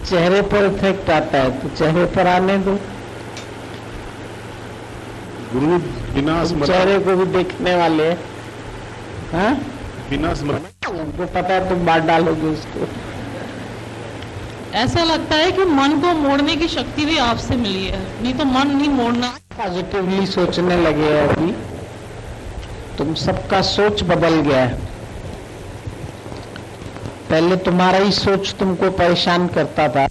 चेहरे पर इफेक्ट आता है तो चेहरे पर आने दो। गुरु बिना चेहरे को भी देखने वाले हैं। हाँ, बिना स्मरण हमको पता है तुम बात डालोगे उसको। ऐसा लगता है कि मन को मोड़ने की शक्ति भी आपसे मिली है, नहीं तो मन नहीं मोड़ना। पॉजिटिवली सोचने लगे हैं अभी, तुम सबका सोच बदल गया है। पहले तुम्हारा ही सोच तुमको परेशान करता था,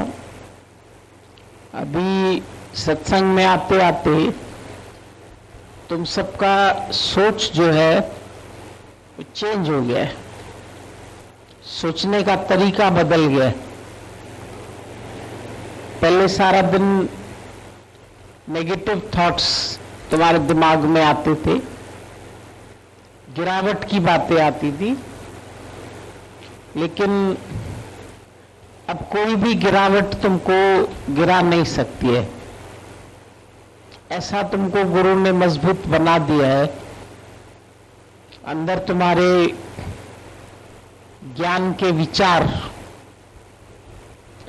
अभी सत्संग में आते आते तुम सबका सोच जो है वो चेंज हो गया है, सोचने का तरीका बदल गया है। पहले सारा दिन नेगेटिव थॉट्स तुम्हारे दिमाग में आते थे, गिरावट की बातें आती थी, लेकिन अब कोई भी गिरावट तुमको गिरा नहीं सकती है। ऐसा तुमको गुरु ने मजबूत बना दिया है, अंदर तुम्हारे ज्ञान के विचार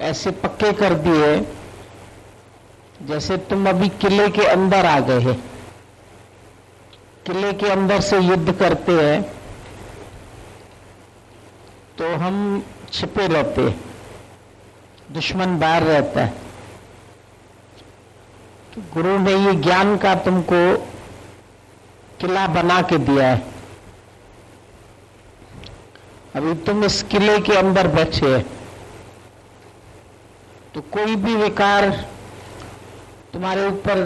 ऐसे पक्के कर दिए जैसे तुम अभी किले के अंदर आ गए हैं। किले के अंदर से युद्ध करते हैं तो हम छिपे रहते हैं, दुश्मन बाहर रहता है। तो गुरु ने ये ज्ञान का तुमको किला बना के दिया है। अभी तुम इस किले के अंदर बैठे हैं तो कोई भी विकार तुम्हारे ऊपर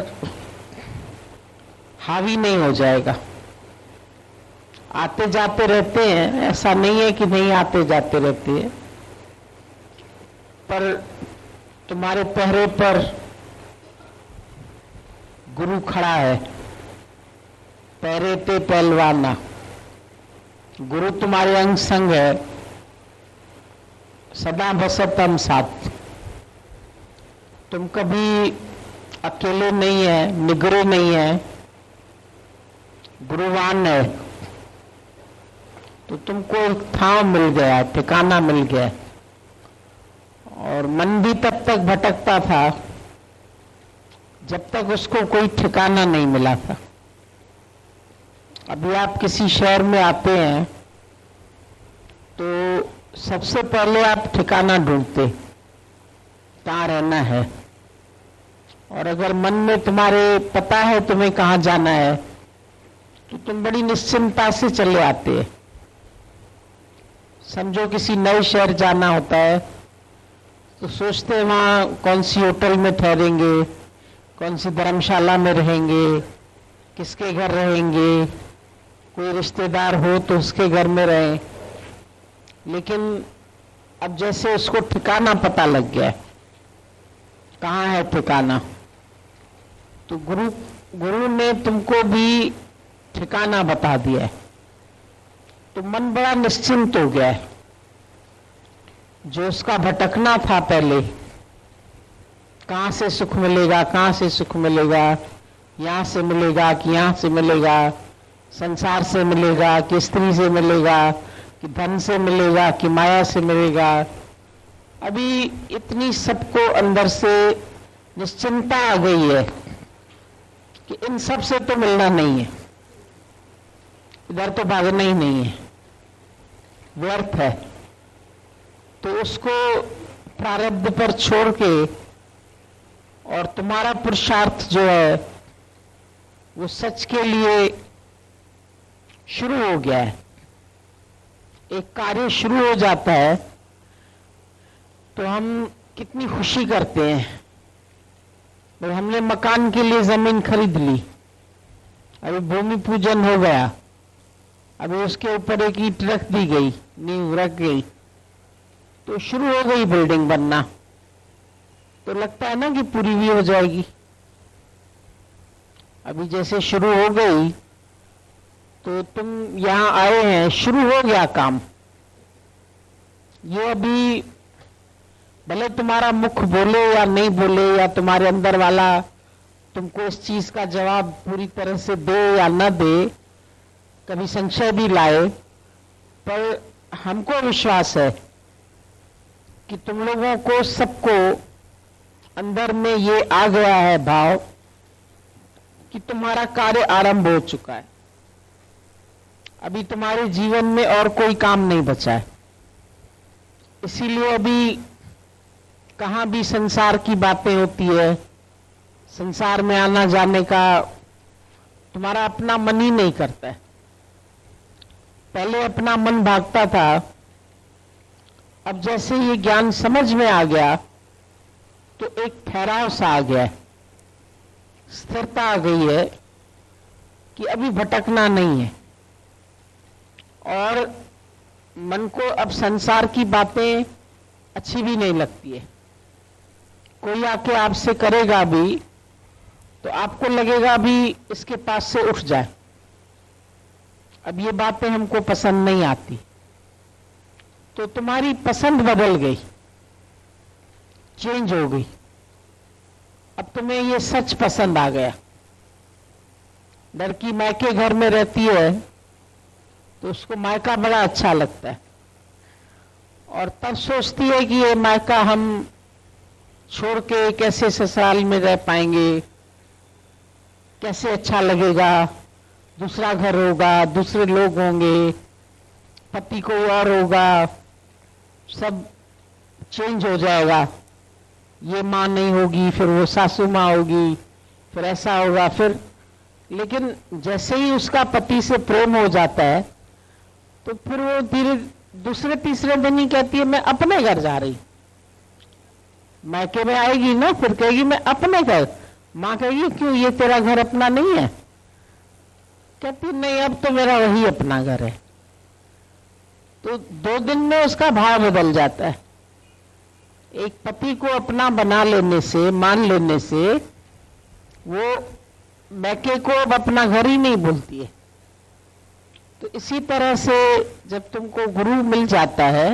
हावी नहीं हो जाएगा। आते जाते रहते हैं, ऐसा नहीं है कि नहीं आते जाते रहते हैं, पर तुम्हारे पहरे पर गुरु खड़ा है। पहरे ते पहलवाना, गुरु तुम्हारे अंग संग है, सदा बसतम साथ। तुम कभी अकेले नहीं है, निगरे नहीं है, गुरुवान है। तो तुमको एक ठाव मिल गया, ठिकाना मिल गया। और मन भी तब तक भटकता था जब तक उसको कोई ठिकाना नहीं मिला था। अभी आप किसी शहर में आते हैं तो सबसे पहले आप ठिकाना ढूंढते, कहाँ रहना है। और अगर मन में तुम्हारे पता है तुम्हें कहाँ जाना है तो तुम बड़ी निश्चिंता से चले आते हैं। समझो किसी नए शहर जाना होता है तो सोचते हैं वहाँ कौन सी होटल में ठहरेंगे, कौन सी धर्मशाला में रहेंगे, किसके घर रहेंगे, कोई रिश्तेदार हो तो उसके घर में रहें। लेकिन अब जैसे उसको ठिकाना पता लग गया, कहाँ है ठिकाना, तो गुरु ने तुमको भी ठिकाना बता दिया है। तो मन बड़ा निश्चिंत हो गया है। जो उसका भटकना था पहले, कहाँ से सुख मिलेगा, कहाँ से सुख मिलेगा, यहाँ से मिलेगा कि यहाँ से मिलेगा, संसार से मिलेगा कि स्त्री से मिलेगा, कि धन से मिलेगा कि माया से मिलेगा। अभी इतनी सबको अंदर से निश्चिंता आ गई है कि इन सब से तो मिलना नहीं है, इधर तो भागना ही नहीं है, व्यर्थ है। तो उसको प्रारब्ध पर छोड़ के और तुम्हारा पुरुषार्थ जो है वो सच के लिए शुरू हो गया है। एक कार्य शुरू हो जाता है तो हम कितनी खुशी करते हैं। तो हमने मकान के लिए जमीन खरीद ली, अभी भूमि पूजन हो गया, अभी उसके ऊपर एक ईंट रख दी गई, नींव रख गई, तो शुरू हो गई बिल्डिंग बनना। तो लगता है ना कि पूरी भी हो जाएगी। अभी जैसे शुरू हो गई तो तुम यहाँ आए हैं, शुरू हो गया काम। ये अभी भले तुम्हारा मुख बोले या नहीं बोले, या तुम्हारे अंदर वाला तुमको इस चीज का जवाब पूरी तरह से दे या न दे, कभी संशय भी लाए, पर हमको विश्वास है कि तुम लोगों को सबको अंदर में ये आ गया है भाव कि तुम्हारा कार्य आरंभ हो चुका है। अभी तुम्हारे जीवन में और कोई काम नहीं बचा है। इसीलिए अभी कहां भी संसार की बातें होती है, संसार में आना जाने का तुम्हारा अपना मन ही नहीं करता है। पहले अपना मन भागता था, अब जैसे ये ज्ञान समझ में आ गया तो एक ठहराव सा आ गया है, स्थिरता आ गई है कि अभी भटकना नहीं है। और मन को अब संसार की बातें अच्छी भी नहीं लगती है। कोई आके आपसे करेगा भी तो आपको लगेगा भी इसके पास से उठ जाए, अब ये बातें हमको पसंद नहीं आती। तो तुम्हारी पसंद बदल गई, चेंज हो गई। अब तुम्हें ये सच पसंद आ गया। लड़की मायके घर में रहती है तो उसको मायका बड़ा अच्छा लगता है, और तब सोचती है कि ये मायका हम छोड़ के कैसे ससुराल में रह पाएंगे, कैसे अच्छा लगेगा, दूसरा घर होगा, दूसरे लोग होंगे, पति को और होगा, सब चेंज हो जाएगा। ये माँ नहीं होगी, फिर वो सासू माँ होगी, फिर ऐसा होगा, फिर। लेकिन जैसे ही उसका पति से प्रेम हो जाता है तो फिर वो धीरे दूसरे तीसरे दिन ही कहती है मैं अपने घर जा रही। मायके में आएगी ना, फिर कहेगी मैं अपने घर। माँ कहेगी क्यों, ये तेरा घर अपना नहीं है? कहती नहीं, अब तो मेरा वही अपना घर है। तो 2 दिन में उसका भाव बदल जाता है। एक पति को अपना बना लेने से, मान लेने से, वो मैके को अब अपना घर ही नहीं बोलती है। तो इसी तरह से जब तुमको गुरु मिल जाता है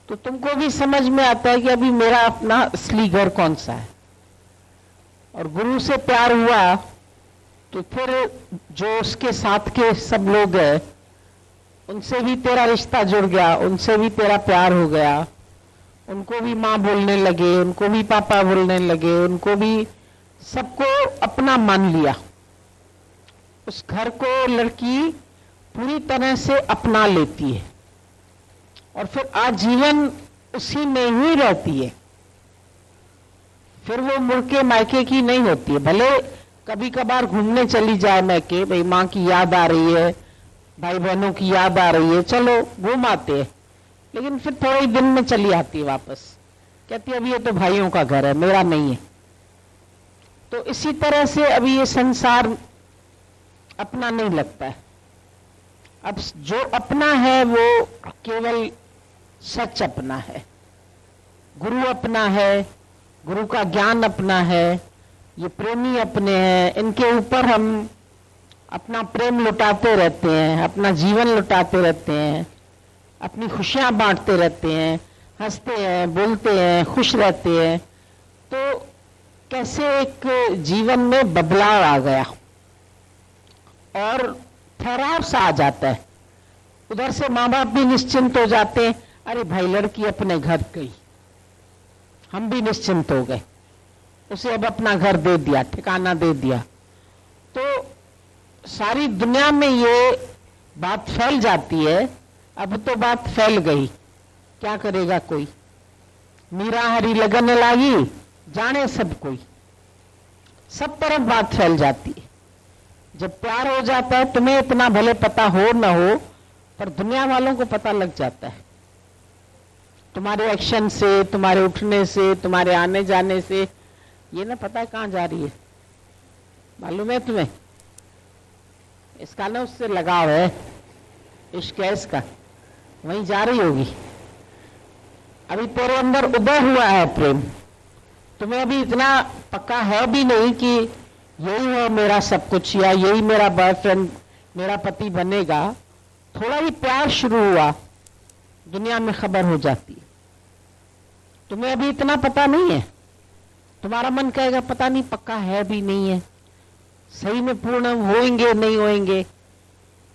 तो तुमको भी समझ में आता है कि अभी मेरा अपना असली घर कौन सा है। और गुरु से प्यार हुआ तो फिर जो उसके साथ के सब लोग हैं उनसे भी तेरा रिश्ता जुड़ गया, उनसे भी तेरा प्यार हो गया। उनको भी माँ बोलने लगे, उनको भी पापा बोलने लगे, उनको भी सबको अपना मान लिया। उस घर को लड़की पूरी तरह से अपना लेती है और फिर आजीवन उसी में ही रहती है। फिर वो मुड़ के मायके की नहीं होती है। भले कभी कभार घूमने चली जाए मैके, भाई माँ की याद आ रही है, भाई बहनों की याद आ रही है, चलो घूम आते हैं, लेकिन फिर थोड़े ही दिन में चली आती है वापस। कहती है अभी ये तो भाइयों का घर है, मेरा नहीं है। तो इसी तरह से अभी ये संसार अपना नहीं लगता है। अब जो अपना है वो केवल सच अपना है, गुरु अपना है, गुरु का ज्ञान अपना है, ये प्रेमी अपने हैं। इनके ऊपर हम अपना प्रेम लुटाते रहते हैं, अपना जीवन लुटाते रहते हैं, अपनी खुशियां बांटते रहते हैं, हंसते हैं, बोलते हैं, खुश रहते हैं। तो कैसे एक जीवन में बदलाव आ गया और ठहराव सा आ जाता है। उधर से माँ बाप भी निश्चिंत हो जाते हैं, अरे भाई लड़की अपने घर गई, हम भी निश्चिंत हो गए, उसे अब अपना घर दे दिया, ठिकाना दे दिया। तो सारी दुनिया में ये बात फैल जाती है। अब तो बात फैल गई, क्या करेगा कोई। मीरा हरी लगन लागी, जाने सब कोई, सब तरफ बात फैल जाती है। जब प्यार हो जाता है, तुम्हें इतना भले पता हो न हो, पर दुनिया वालों को पता लग जाता है। तुम्हारे एक्शन से, तुम्हारे उठने से, तुम्हारे आने जाने से, ये ना पता है कहाँ जा रही है, मालूम है तुम्हें? इसका ना उससे लगाव है, इश्क है इसका, वहीं जा रही होगी। अभी तेरे अंदर उदय हुआ है प्रेम, तुम्हें अभी इतना पक्का है भी नहीं कि यही है मेरा सब कुछ, या यही मेरा बॉयफ्रेंड, मेरा पति बनेगा। थोड़ा ही प्यार शुरू हुआ, दुनिया में खबर हो जाती है। तुम्हें अभी इतना पता नहीं है, तुम्हारा मन कहेगा पता नहीं, पक्का है भी नहीं है, सही में पूर्ण होएंगे नहीं होएंगे,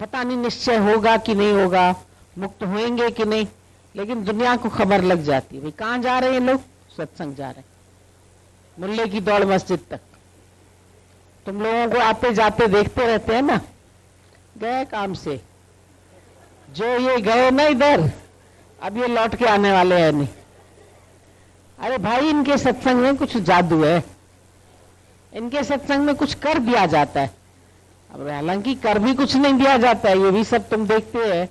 पता नहीं निश्चय होगा कि नहीं होगा, मुक्त होएंगे कि नहीं। लेकिन दुनिया को खबर लग जाती है, भाई कहाँ जा रहे हैं लोग, सत्संग जा रहे हैं, मुल्ले की दौड़ मस्जिद तक। तुम लोगों को आते जाते देखते रहते हैं ना, गए काम से, जो ये गए ना इधर, अब ये लौट के आने वाले हैं नहीं। अरे भाई, इनके सत्संग में कुछ जादू है, इनके सत्संग में कुछ कर दिया जाता है। अब हालांकि कर भी कुछ नहीं दिया जाता है, ये भी सब तुम देखते हैं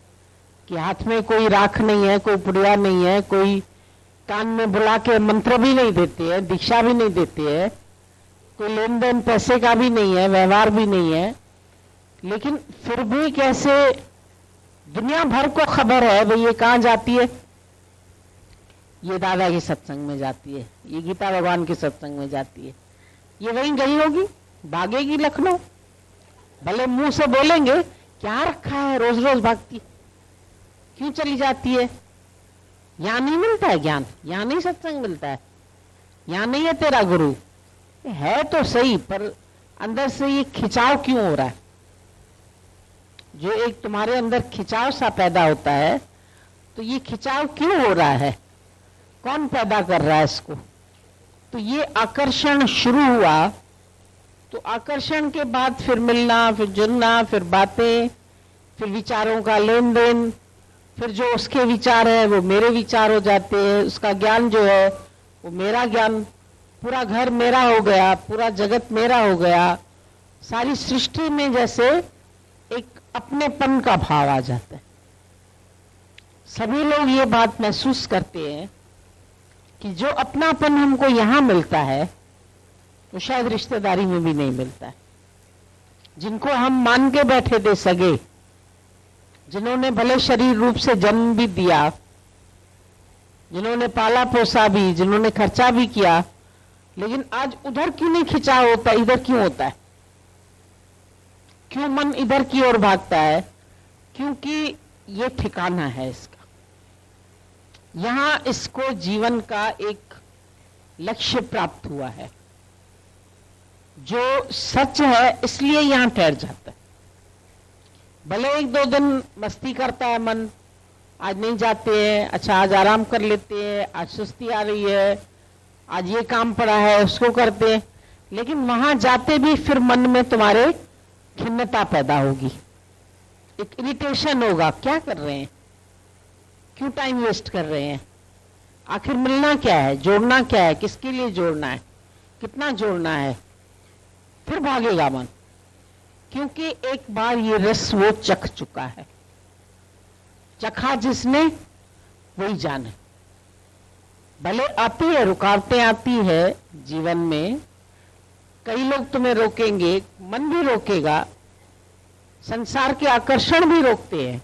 कि हाथ में कोई राख नहीं है, कोई पुड़िया नहीं है, कोई कान में बुला के मंत्र भी नहीं देते हैं, दीक्षा भी नहीं देते हैं, कोई लेन देन पैसे का भी नहीं है, व्यवहार भी नहीं है। लेकिन फिर भी कैसे दुनिया भर को खबर है भाई ये कहाँ जाती है, ये दादा के सत्संग में जाती है, ये गीता भगवान के सत्संग में जाती है, ये वहीं गई होगी, भागेगी लखनऊ। भले मुंह से बोलेंगे क्या रखा है, रोज रोज भागती, क्यों चली जाती है? यहां नहीं मिलता है ज्ञान, यहां नहीं सत्संग मिलता है, यहां नहीं है तेरा गुरु। है तो सही, पर अंदर से ये खिंचाव क्यों हो रहा है? जो एक तुम्हारे अंदर खिंचाव सा पैदा होता है, तो ये खिंचाव क्यों हो रहा है, कौन पैदा कर रहा है इसको? तो ये आकर्षण शुरू हुआ, तो आकर्षण के बाद फिर मिलना, फिर जुड़ना, फिर बातें, फिर विचारों का लेन देन, फिर जो उसके विचार है वो मेरे विचार हो जाते हैं, उसका ज्ञान जो है वो मेरा ज्ञान, पूरा घर मेरा हो गया, पूरा जगत मेरा हो गया, सारी सृष्टि में जैसे एक अपनेपन का भाव आ जाता है। सभी लोग ये बात महसूस करते हैं कि जो अपनापन हमको यहां मिलता है वो शायद रिश्तेदारी में भी नहीं मिलता है। जिनको हम मान के बैठे थे सगे, जिन्होंने भले शरीर रूप से जन्म भी दिया, जिन्होंने पाला पोसा भी, जिन्होंने खर्चा भी किया, लेकिन आज उधर क्यों नहीं खिंचाव होता, इधर क्यों होता है? क्यों मन इधर की ओर भागता है? क्योंकि ये ठिकाना है इसका, यहां इसको जीवन का एक लक्ष्य प्राप्त हुआ है, जो सच है, इसलिए यहां ठहर जाता है। भले एक दो दिन मस्ती करता है मन, आज नहीं जाते हैं, अच्छा आज आराम कर लेते हैं, आज सुस्ती आ रही है, आज ये काम पड़ा है उसको करते हैं, लेकिन वहां जाते भी फिर मन में तुम्हारे खिन्नता पैदा होगी, एक इरिटेशन होगा, क्या कर रहे हैं, क्यों टाइम वेस्ट कर रहे हैं, आखिर मिलना क्या है, जोड़ना क्या है, किसके लिए जोड़ना है, कितना जोड़ना है, फिर भागेगा मन, क्योंकि एक बार ये रस वो चख चुका है, चखा जिसने वही जाने। भले आती है, रुकावटें आती है जीवन में, कई लोग तुम्हें रोकेंगे, मन भी रोकेगा, संसार के आकर्षण भी रोकते हैं,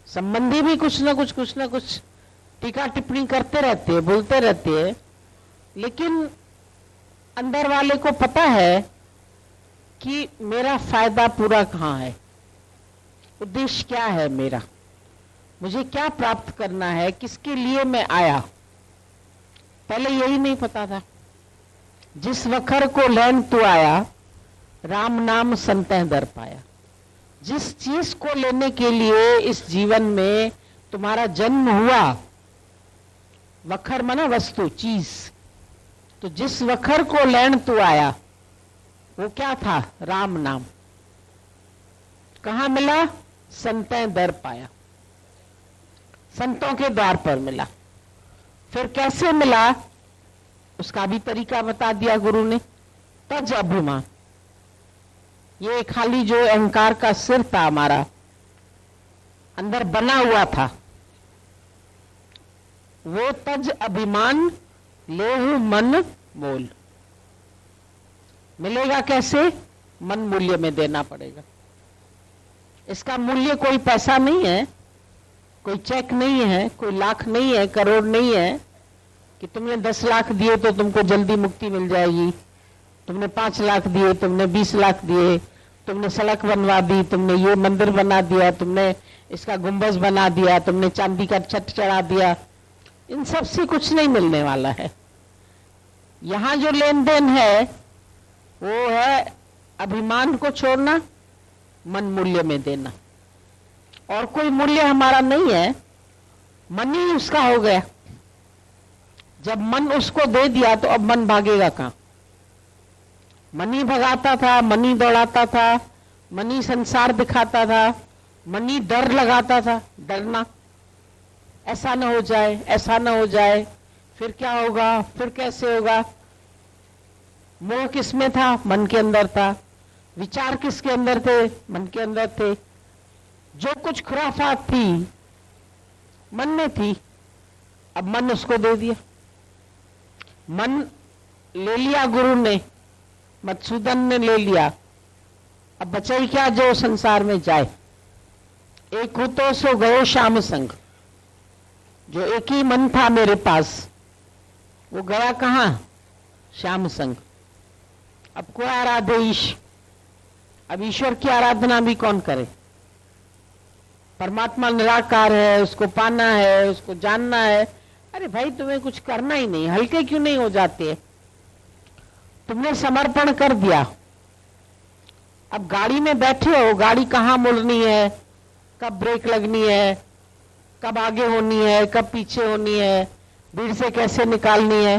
संबंधी भी कुछ ना कुछ टीका टिप्पणी करते रहते हैं, बोलते रहते हैं, लेकिन अंदर वाले को पता है कि मेरा फायदा पूरा कहाँ है, उद्देश्य क्या है मेरा, मुझे क्या प्राप्त करना है, किसके लिए मैं आया। पहले यही नहीं पता था। जिस वखर को लैन तू आया, राम नाम संतह दर पाया। जिस चीज को लेने के लिए इस जीवन में तुम्हारा जन्म हुआ, वखर माना वस्तु, चीज, तो जिस वखर को लैन तू आया वो क्या था, राम नाम। कहां मिला, संतह दर पाया, संतों के द्वार पर मिला। फिर कैसे मिला उसका भी तरीका बता दिया गुरु ने। तज अभिमान, ये खाली जो अहंकार का सिर था हमारा अंदर बना हुआ था, वो तज अभिमान लेहु मन मोल। मिलेगा कैसे, मन मूल्य में देना पड़ेगा। इसका मूल्य कोई पैसा नहीं है, कोई चेक नहीं है, कोई लाख नहीं है, करोड़ नहीं है कि तुमने 10 लाख दिए तो तुमको जल्दी मुक्ति मिल जाएगी, तुमने 5 लाख दिए, तुमने 20 लाख दिए, तुमने सड़क बनवा दी, तुमने ये मंदिर बना दिया, तुमने इसका गुंबज बना दिया, तुमने चांदी का छत चढ़ा दिया। इन सब से कुछ नहीं मिलने वाला है। यहां जो लेन देन है वो है अभिमान को छोड़ना, मन मूल्य में देना। और कोई मूल्य हमारा नहीं है, मन ही उसका हो गया। जब मन उसको दे दिया तो अब मन भागेगा कहां? मन ही भगाता था, मन ही दौड़ाता था, मन ही संसार दिखाता था, मन ही डर लगाता था। डरना, ऐसा ना हो जाए, ऐसा ना हो जाए, फिर क्या होगा, फिर कैसे होगा। मोह किसमें था? मन के अंदर था। विचार किसके अंदर थे? मन के अंदर थे। जो कुछ खुराफात थी मन में थी, अब मन उसको दे दिया। मन ले लिया गुरु ने, मधुसूदन ने ले लिया। अब बचा ही क्या जो संसार में जाए। एक हो तो सो गयो श्याम संग। जो एक ही मन था मेरे पास वो गया कहां? श्याम संग। अब कोई आराधे ईश। अब ईश्वर की आराधना भी कौन करे? परमात्मा निराकार है, उसको पाना है, उसको जानना है। अरे भाई तुम्हें कुछ करना ही नहीं, हल्के क्यों नहीं हो जाते? तुमने समर्पण कर दिया। अब गाड़ी में बैठे हो, गाड़ी कहां मुड़नी है, कब ब्रेक लगनी है, कब आगे होनी है, कब पीछे होनी है, भीड़ से कैसे निकालनी है,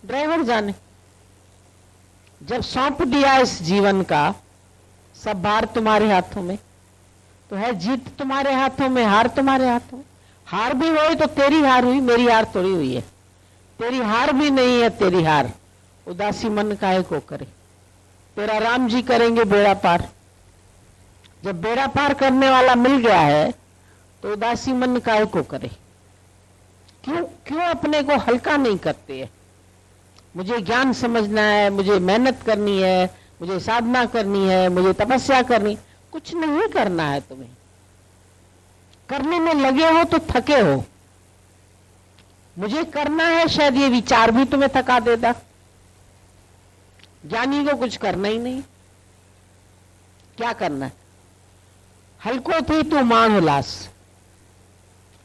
ड्राइवर जाने। जब सौंप दिया इस जीवन का सब भार तुम्हारे हाथों में, तो है जीत तुम्हारे हाथों में, हार तुम्हारे हाथों में। हार भी हुई तो तेरी हार हुई, मेरी हार थोड़ी हुई है। तेरी हार भी नहीं है, तेरी हार। उदासी मन काहे को करे? तेरा राम जी करेंगे बेड़ा पार। जब बेड़ा पार करने वाला मिल गया है तो उदासी मन काहे को करे? क्यों क्यों अपने को हल्का नहीं करते है? मुझे ज्ञान समझना है, मुझे मेहनत करनी है, मुझे साधना करनी है, मुझे तपस्या करनी। कुछ नहीं करना है तुम्हें। करने में लगे हो तो थके हो। मुझे करना है, शायद ये विचार भी तुम्हें थका देता। ज्ञानी को कुछ करना ही नहीं। क्या करना है? हल्को थी तू मान उल्लास।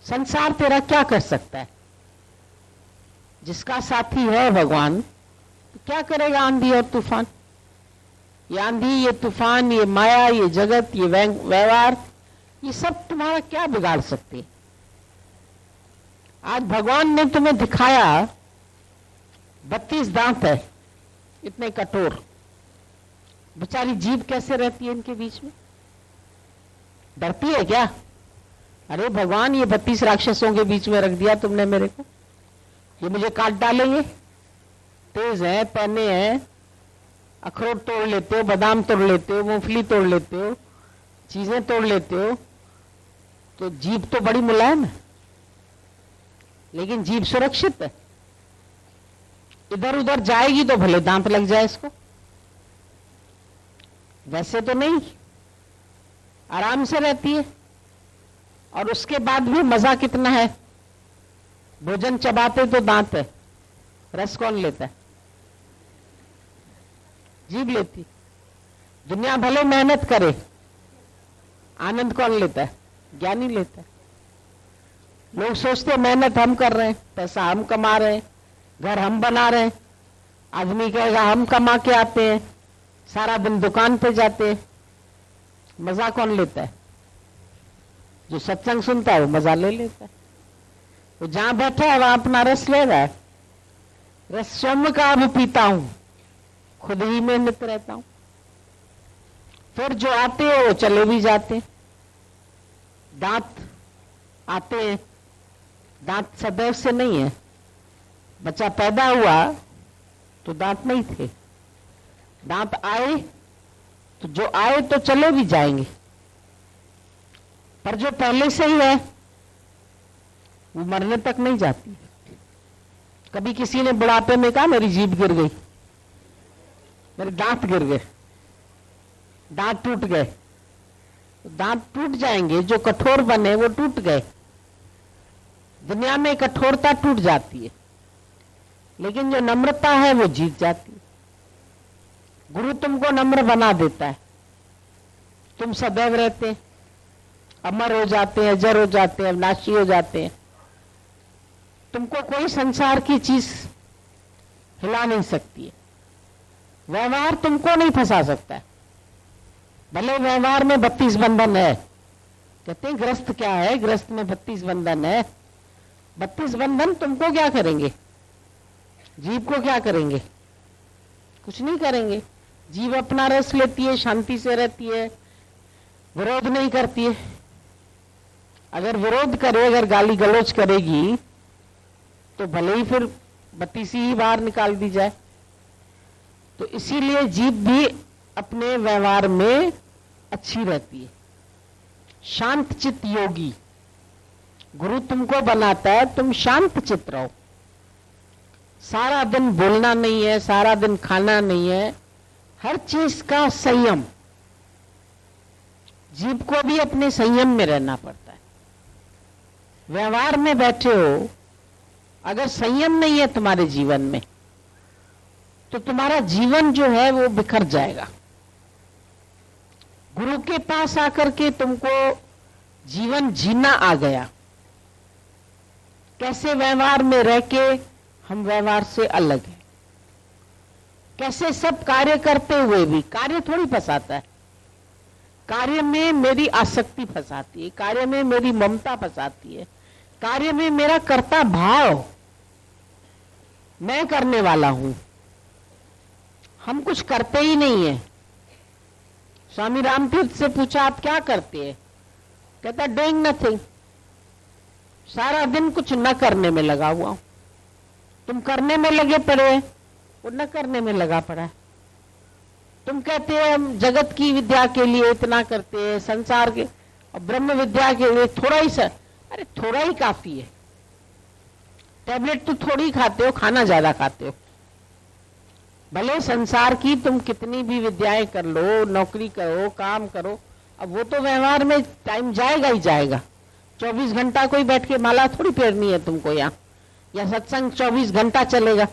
संसार तेरा क्या कर सकता है? जिसका साथी है भगवान, तो क्या करेगा आंधी और तूफान? ये आंधी, ये तूफान, ये माया, ये जगत, ये व्यवहार, ये सब तुम्हारा क्या बिगाड़ सकते? आज भगवान ने तुम्हें दिखाया 32 दांत है, इतने कठोर। बेचारी जीभ कैसे रहती है इनके बीच में? डरती है क्या? अरे भगवान, ये 32 राक्षसों के बीच में रख दिया तुमने मेरे को, ये मुझे काट डालेंगे। तेज है, पहने हैं, अखरोट तोड़ लेते हो, बादाम तोड़ लेते हो, मूंगफली तोड़ लेते हो, चीजें तोड़ लेते हो। तो जीभ तो बड़ी मुलायम है, लेकिन जीभ सुरक्षित है। इधर उधर जाएगी तो भले दांत लग जाए इसको, वैसे तो नहीं, आराम से रहती है। और उसके बाद भी मजा कितना है? भोजन चबाते तो दांत है, रस कौन लेता है? जीभ लेती। दुनिया भले मेहनत करे, आनंद कौन लेता है? ज्ञानी लेता है। लोग सोचते मेहनत हम कर रहे हैं, पैसा हम कमा रहे हैं, घर हम बना रहे हैं। आदमी कहेगा हम कमा के आते हैं, सारा दिन दुकान पे जाते हैं। मजा कौन लेता है? जो सत्संग सुनता है वो मजा ले लेता है। वो जहां बैठा है वहां अपना रस ले रहा है। रस स्वयं का अब पीता हूं, खुद ही में नित रहता हूं। फिर जो आते हैं वो चले भी जाते। दांत आते हैं, दांत सदैव से नहीं है। बच्चा पैदा हुआ तो दांत नहीं थे, दांत आए तो जो आए तो चले भी जाएंगे, पर जो पहले से ही है वो मरने तक नहीं जाती। कभी किसी ने बुढ़ापे में कहा मेरी जीभ गिर गई, मेरे दांत गिर गए, दांत टूट गए। तो दांत टूट जाएंगे, जो कठोर बने वो टूट गए। दुनिया में कठोरता टूट जाती है, लेकिन जो नम्रता है वो जीत जाती है। गुरु तुमको नम्र बना देता है, तुम सदैव रहते हैं, अमर हो जाते हैं, अजर हो जाते हैं, अविनाशी हो जाते हैं। तुमको कोई संसार की चीज हिला नहीं सकती है। व्यवहार तुमको नहीं फंसा सकता है। भले व्यवहार में 32 बंधन है, कहते हैं ग्रस्त क्या है, ग्रस्त में 32 बंधन है। 32 बंधन तुमको क्या करेंगे? जीव को क्या करेंगे? कुछ नहीं करेंगे। जीव अपना रस लेती है, शांति से रहती है, विरोध नहीं करती है। अगर विरोध करे, अगर गाली गलौज करेगी तो भले ही फिर 32 ही बाहर निकाल दी जाए। तो इसीलिए जीव भी अपने व्यवहार में अच्छी रहती है। शांत चित्त योगी, गुरु तुमको बनाता है तुम शांत चित्त रहो। सारा दिन बोलना नहीं है, सारा दिन खाना नहीं है, हर चीज का संयम। जीव को भी अपने संयम में रहना पड़ता है। व्यवहार में बैठे हो, अगर संयम नहीं है तुम्हारे जीवन में तो तुम्हारा जीवन जो है वो बिखर जाएगा। गुरु के पास आकर के तुमको जीवन जीना आ गया। कैसे व्यवहार में रह के हम व्यवहार से अलग हैं। कैसे सब कार्य करते हुए भी, कार्य थोड़ी फंसाता है, कार्य में मेरी आसक्ति फंसाती है, कार्य में मेरी ममता फंसाती है, कार्य में मेरा कर्ता भाव, मैं करने वाला हूं। हम कुछ करते ही नहीं है। स्वामी रामतीर्थ से पूछा आप क्या करते हैं? कहता डूइंग नथिंग। सारा दिन कुछ न करने में लगा हुआ हूं। तुम करने में लगे पड़े हैं, वो न करने में लगा पड़ा है। तुम कहते हैं हम जगत की विद्या के लिए इतना करते हैं, संसार के और ब्रह्म विद्या के लिए थोड़ा ही अरे थोड़ा ही काफी है। टैबलेट तो थोड़ी खाते हो, खाना ज्यादा खाते हो। भले संसार की तुम कितनी भी विद्याएं कर लो, नौकरी करो, काम करो, अब वो तो व्यवहार में टाइम जाएगा ही जाएगा। 24 घंटा कोई बैठ के माला थोड़ी फेरनी है तुमको यहाँ, या सत्संग 24 घंटा चलेगा।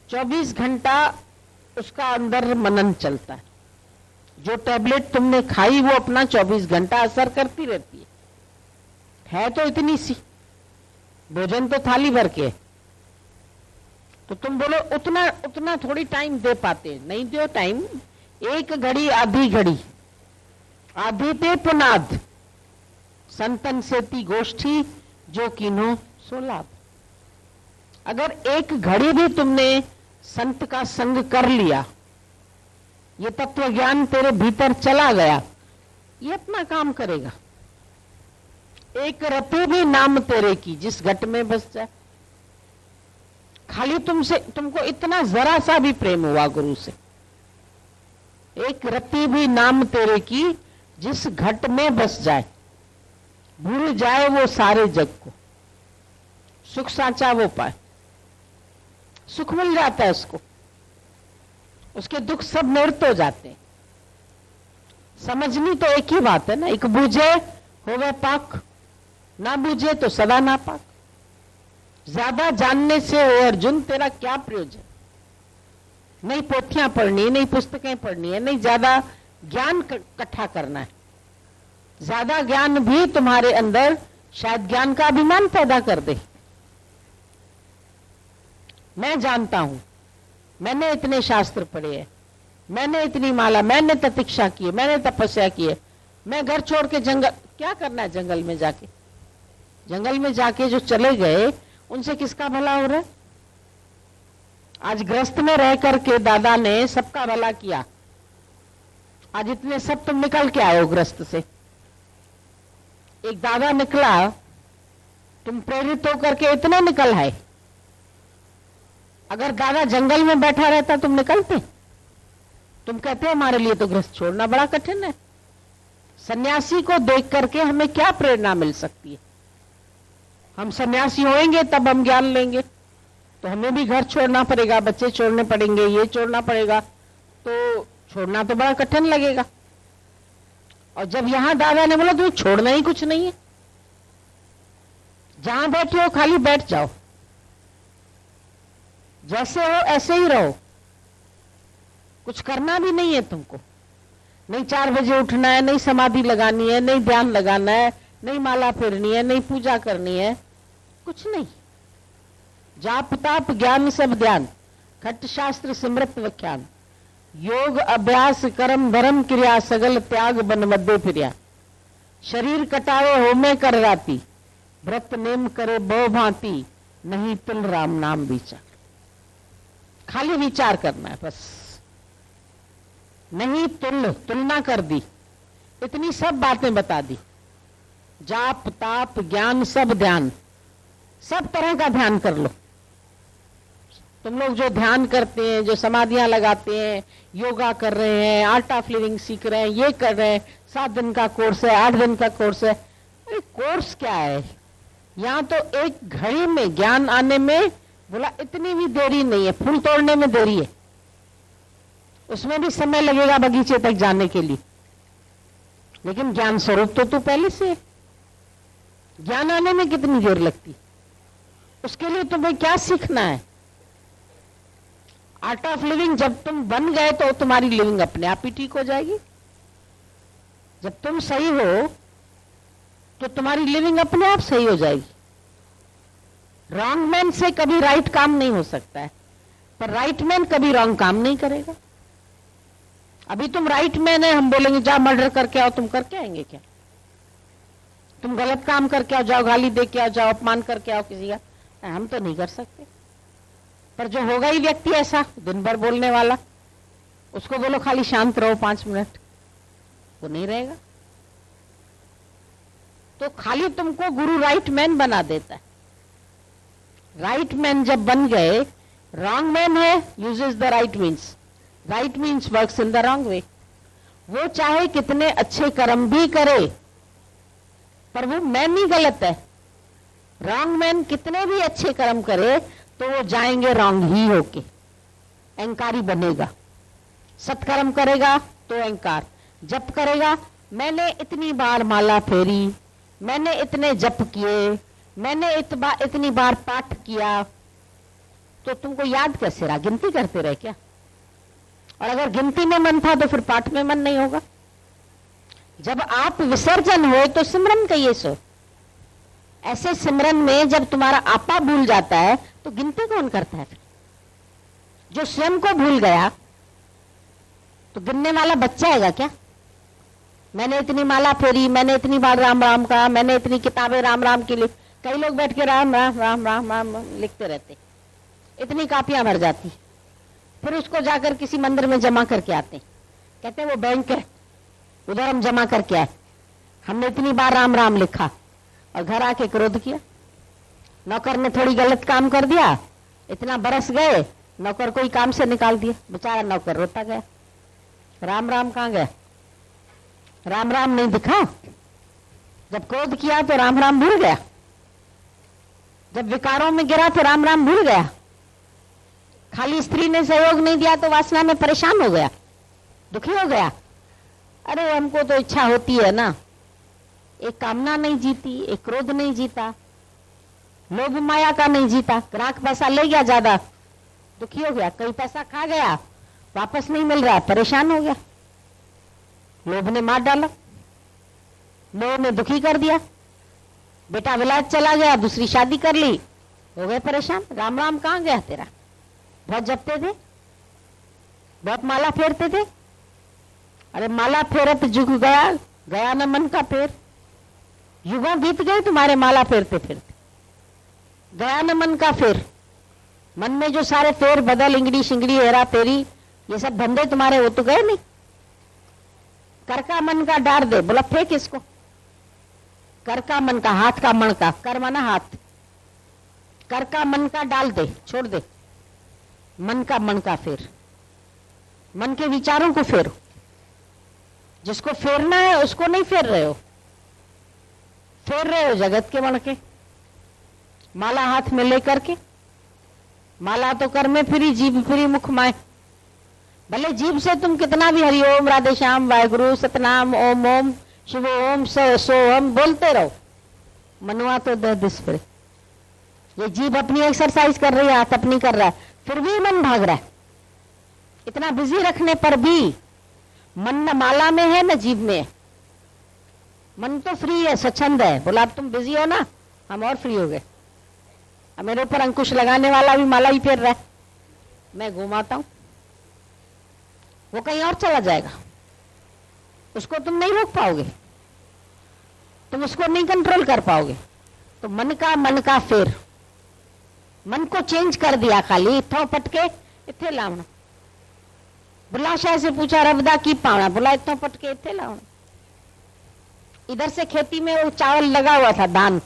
24 घंटा उसका अंदर मनन चलता है। जो टैबलेट तुमने खाई वो अपना 24 घंटा असर करती रहती है तो इतनी सी। भोजन तो थाली भर के, तो तुम बोलो उतना उतना थोड़ी टाइम दे पाते, नहीं दो टाइम। एक घड़ी आधी घड़ी, आधी ते पुनाद संतन सेती गोष्ठी जो कीनो सो लाभ। अगर एक घड़ी भी तुमने संत का संग कर लिया, ये तत्व ज्ञान तेरे भीतर चला गया, ये अपना काम करेगा। एक रति भी नाम तेरे की जिस घट में बस जाए। खाली तुमको इतना जरा सा भी प्रेम हुआ गुरु से, एक रति भी नाम तेरे की जिस घट में बस जाए, भूल जाए वो सारे जग को, सुख साचा वो पाए। सुख मिल जाता है उसको, उसके दुख सब निवृत्त हो जाते हैं। समझनी तो एक ही बात है ना, एक बूझे होवे पाक, ना बूझे तो सदा ना पाक। ज्यादा जानने से हो अर्जुन तेरा क्या प्रयोजन? नहीं पोथियां पढ़नी है, नहीं पुस्तकें पढ़नी है, नहीं ज्यादा ज्ञान इकट्ठा करना है। ज्यादा ज्ञान भी तुम्हारे अंदर शायद ज्ञान का अभिमान पैदा कर दे। मैं जानता हूं, मैंने इतने शास्त्र पढ़े हैं, मैंने इतनी माला, मैंने ततिक्षा की है, मैंने तपस्या की है। मैं घर छोड़ के जंगल, क्या करना है जंगल में जाके? जंगल में जाके जो चले गए उनसे किसका भला हो रहा है? आज ग्रस्त में रह करके दादा ने सबका भला किया। आज इतने सब तुम निकल के आए हो ग्रस्त से। एक दादा निकला, तुम प्रेरित होकर के इतने निकल आए। अगर दादा जंगल में बैठा रहता तुम निकलते? तुम कहते हो हमारे लिए तो गृहस्थ छोड़ना बड़ा कठिन है। सन्यासी को देख करके हमें क्या प्रेरणा मिल सकती है? हम सन्यासी होएंगे तब हम ज्ञान लेंगे, तो हमें भी घर छोड़ना पड़ेगा, बच्चे छोड़ने पड़ेंगे, ये छोड़ना पड़ेगा, तो छोड़ना तो बड़ा कठिन लगेगा। और जब यहां दादा ने बोला तुम्हें छोड़ना ही कुछ नहीं है, जहां बैठे हो खाली बैठ जाओ, जैसे हो ऐसे ही रहो, कुछ करना भी नहीं है तुमको। नहीं 4 बजे उठना है, नहीं समाधि लगानी है, नहीं ध्यान लगाना है, नहीं माला फेरनी है, नहीं पूजा करनी है, कुछ नहीं। जाप ताप ज्ञान सब ध्यान, खट शास्त्र सिमरत व्याख्यान, योग अभ्यास कर्म धर्म क्रिया, सगल त्याग बन मध्य फिरिया। शरीर कटावे होमे कर राती, व्रत नेम करे बहु भांति, नहीं तुल राम नाम विचार। खाली विचार करना है बस, नहीं तुलना कर दी, इतनी सब बातें बता दी। जाप ताप ज्ञान सब ध्यान, सब तरह का ध्यान कर लो। तुम लोग जो ध्यान करते हैं, जो समाधियां लगाते हैं, योगा कर रहे हैं, आर्ट ऑफ लिविंग सीख रहे हैं, ये कर रहे हैं, 7 दिन का कोर्स है, 8 दिन का कोर्स है। अरे कोर्स क्या है, यहाँ तो एक घड़ी में ज्ञान आने में बोला इतनी भी देरी नहीं है, फूल तोड़ने में देरी है, उसमें भी समय लगेगा बगीचे तक जाने के लिए, लेकिन ज्ञान स्वरूप तो तू पहले से है। ज्ञान आने में कितनी देर लगती, उसके लिए तुम्हें क्या सीखना है। आर्ट ऑफ लिविंग जब तुम बन गए तो तुम्हारी लिविंग अपने आप ही ठीक हो जाएगी। जब तुम सही हो तो तुम्हारी लिविंग अपने आप सही हो जाएगी। रॉन्ग मैन से कभी राइट काम नहीं हो सकता है, पर राइट मैन कभी रॉन्ग काम नहीं करेगा। अभी तुम राइट मैन है, हम बोलेंगे जाओ मर्डर करके आओ, तुम करके आएंगे क्या? तुम गलत काम करके आओ, जाओ गाली दे के आओ, जाओ अपमान करके आओ किसी का, हम तो नहीं कर सकते। पर जो होगा ही व्यक्ति ऐसा दिन भर बोलने वाला, उसको बोलो खाली शांत रहो 5 मिनट, वो नहीं रहेगा। तो खाली तुमको गुरु राइट मैन बना देता है। राइट मैन जब बन गए, रॉन्ग मैन है uses the right means, right means works in the wrong way. वो चाहे कितने अच्छे कर्म भी करे, पर वो मैन ही गलत है। रॉन्ग मैन कितने भी अच्छे कर्म करे तो वो जाएंगे रॉन्ग ही होके, अहंकारी बनेगा। सत्कर्म करेगा तो अहंकार, जप करेगा, मैंने इतनी बार माला फेरी, मैंने इतने जप किए, मैंने इतनी बार पाठ किया, तो तुमको याद कैसे रहा? गिनती करते रहे क्या? और अगर गिनती में मन था तो फिर पाठ में मन नहीं होगा। जब आप विसर्जन हो तो सिमरन कहिए सो। ऐसे सिमरन में जब तुम्हारा आपा भूल जाता है तो गिनती कौन करता है? जो स्वयं को भूल गया तो गिनने वाला बच्चा आएगा क्या? मैंने इतनी माला फेरी, मैंने इतनी बार राम राम कहा, मैंने इतनी किताबें राम राम की लिख, कई लोग बैठ के राम राम राम राम राम लिखते रहते, इतनी कापियां भर जाती, फिर उसको जाकर किसी मंदिर में जमा करके आते, कहते हैं वो बैंक है उधर हम जमा करके आए, हमने इतनी बार राम राम लिखा, और घर आके क्रोध किया। नौकर ने थोड़ी गलत काम कर दिया, इतना बरस गए, नौकर को ही काम से निकाल दिया, बेचारा नौकर रोता गया। राम राम कहाँ गया? राम राम नहीं दिखा। जब क्रोध किया तो राम राम भूल गया, जब विकारों में गिरा तो राम राम भूल गया। खाली स्त्री ने सहयोग नहीं दिया तो वासना में परेशान हो गया, दुखी हो गया। अरे हमको तो इच्छा होती है ना, एक कामना नहीं जीती, एक क्रोध नहीं जीता, लोभ माया का नहीं जीता, ग्राहक पैसा ले गया ज्यादा, दुखी हो गया। कई पैसा खा गया, वापस नहीं मिल रहा, परेशान हो गया, लोभ ने मार डाला, लोभ ने दुखी कर दिया। बेटा विलायत चला गया, दूसरी शादी कर ली, हो गए परेशान। राम राम कहाँ गया तेरा? बहुत जपते थे, बहुत माला फेरते थे। अरे माला फेरत जुग गया, गया न मन का फेर। युगों बीत गए तुम्हारे माला फेरते फिरते, गया न मन का फेर। मन में जो सारे फेर बदल, इंगड़ी शिंगड़ी हेरा फेरी, ये सब धंधे तुम्हारे हो तो गए नहीं। कर का मन का डार दे, बोला फेंक इसको। कर का मन का, हाथ का मन का, कर माना हाथ, कर का मन का डाल दे, छोड़ दे। मन का मन का फेर, मन के विचारों को फेरो। जिसको फेरना है उसको नहीं फेर रहे हो, फेर रहे हो जगत के मन के। माला हाथ में लेकर के, माला तो कर में फिरी, जीभ फिरी मुख माए। भले जीभ से तुम कितना भी हरि ओम, राधे श्याम, वाहेगुरु, सतनाम, ओम ओम, शिव ओम, सो ओम बोलते रहो, मनुआ तो दिस फिरे। ये जीभ अपनी एक्सरसाइज कर रही है, हाथ अपनी कर रहा है, फिर भी मन भाग रहा है। इतना बिजी रखने पर भी मन न माला में है न जीभ में है। मन तो फ्री है, स्वच्छंद है। बोला अब तुम बिजी हो ना, हम और फ्री हो गए। अब मेरे ऊपर अंकुश लगाने वाला भी माला ही फेर रहा है, मैं घुमाता हूं, वो कहीं और चला जाएगा। उसको तुम नहीं रोक पाओगे, तुम उसको नहीं कंट्रोल कर पाओगे। तो मन का फिर मन को चेंज कर दिया, खाली इथों पटके इथे लावना। बुलाशाह से पूछा रबदा की पावना, बोला इथों पटके इथे लावना। इधर से खेती में वो चावल लगा हुआ था धान,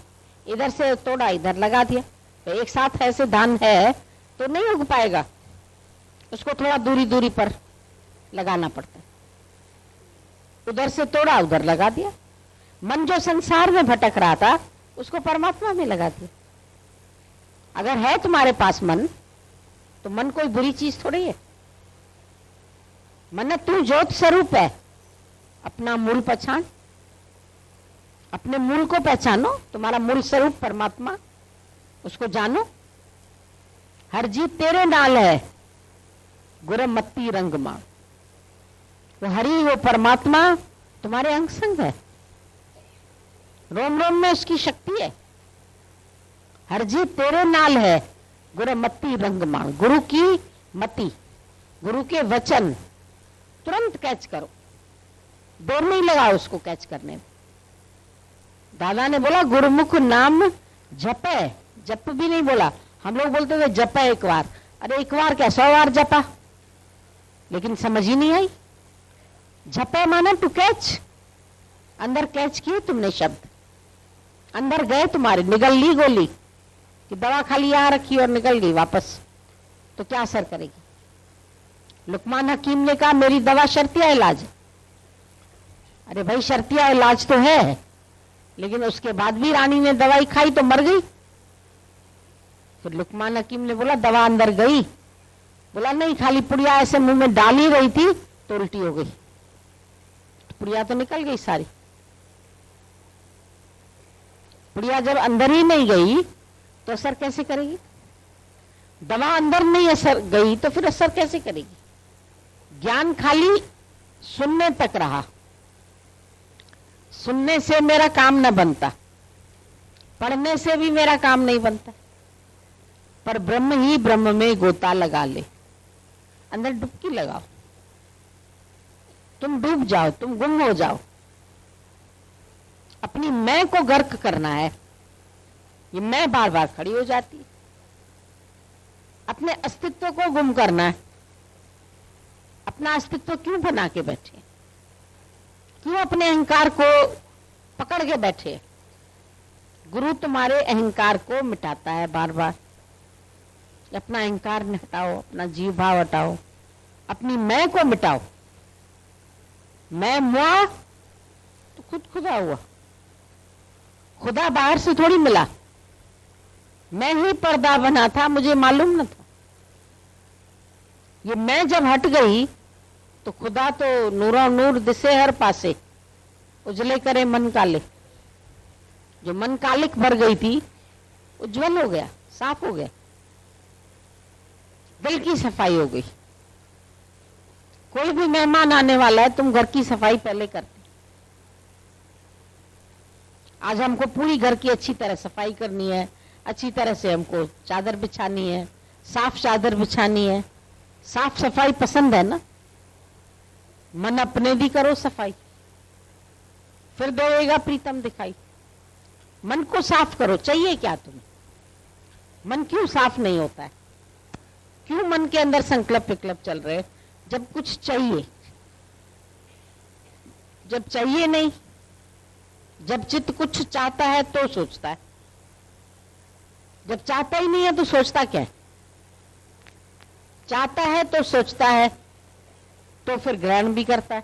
इधर से तोड़ा इधर लगा दिया, तो एक साथ ऐसे धान है तो नहीं उग पाएगा, उसको थोड़ा दूरी दूरी पर लगाना पड़ता है। उधर से तोड़ा उधर लगा दिया। मन जो संसार में भटक रहा था उसको परमात्मा में लगा दिया। अगर है तुम्हारे पास मन, तो मन कोई बुरी चीज थोड़ी है। मन तू ज्योत स्वरूप है, अपना मूल पहचान, अपने मूल को पहचानो। तुम्हारा मूल स्वरूप परमात्मा, उसको जानो। हर जीत तेरे नाल है, गुरमत्ती रंग मां। वो हरि, वो परमात्मा तुम्हारे अंग संग है, रोम रोम में उसकी शक्ति है। हर जीत तेरे नाल है, गुरमत्ती रंग मां। गुरु की मति, गुरु के वचन तुरंत कैच करो, देर नहीं लगाओ उसको कैच करने में। दादा ने बोला गुरुमुख नाम जपे, जप भी नहीं बोला। हम लोग बोलते थे जपे एक बार, अरे एक बार क्या 100 बार जपा, लेकिन समझ ही नहीं आई। जपे माना टू कैच, अंदर कैच किए तुमने शब्द, अंदर गए तुम्हारे, निगल ली गोली कि दवा खाली यहां रखी और निकल गई वापस, तो क्या असर करेगी। लुकमान हकीम ने कहा मेरी दवा शर्तिया इलाज है। अरे भाई शर्तिया इलाज तो है, लेकिन उसके बाद भी रानी ने दवाई खाई तो मर गई। फिर लुकमान हकीम ने बोला दवा अंदर गई, बोला नहीं, खाली पुड़िया ऐसे मुंह में डाल ही रही थी तो उल्टी हो गई, तो पुड़िया तो निकल गई सारी। पुड़िया जब अंदर ही नहीं गई तो असर कैसे करेगी। दवा अंदर नहीं असर गई तो फिर असर कैसे करेगी। ज्ञान खाली सुनने तक रहा, सुनने से मेरा काम न बनता, पढ़ने से भी मेरा काम नहीं बनता, पर ब्रह्म ही ब्रह्म में गोता लगा ले, अंदर डुबकी लगाओ, तुम डूब जाओ, तुम गुम हो जाओ। अपनी मैं को गर्क करना है, ये मैं बार बार खड़ी हो जाती है। अपने अस्तित्व को गुम करना है। अपना अस्तित्व क्यों बना के बैठे, क्यों अपने अहंकार को पकड़ के बैठे। गुरु तुम्हारे अहंकार को मिटाता है बार बार। अपना अहंकार हटाओ, अपना जीव भाव हटाओ, अपनी मैं को मिटाओ। मैं मुआ तो खुद खुदा हुआ, खुदा बाहर से थोड़ी मिला, मैं ही पर्दा बना था, मुझे मालूम न था। ये मैं जब हट गई तो खुदा तो नूरों नूर दिसे हर पासे, उजले करे मन काले। जो मन कालिक भर गई थी उज्जवल हो गया, साफ हो गया, दिल की सफाई हो गई। कोई भी मेहमान आने वाला है, तुम घर की सफाई पहले करते। आज हमको पूरी घर की अच्छी तरह सफाई करनी है, अच्छी तरह से हमको चादर बिछानी है, साफ चादर बिछानी है। साफ सफाई पसंद है ना, मन अपने भी करो सफाई, फिर देगा प्रीतम दिखाई। मन को साफ करो, चाहिए क्या तुम्हें। मन क्यों साफ नहीं होता है, क्यों मन के अंदर संकल्प विकल्प चल रहे। जब कुछ चाहिए, जब चाहिए नहीं, जब चित्त कुछ चाहता है तो सोचता है, जब चाहता ही नहीं है तो सोचता क्या है। चाहता है तो सोचता है, तो फिर ग्रहण भी करता है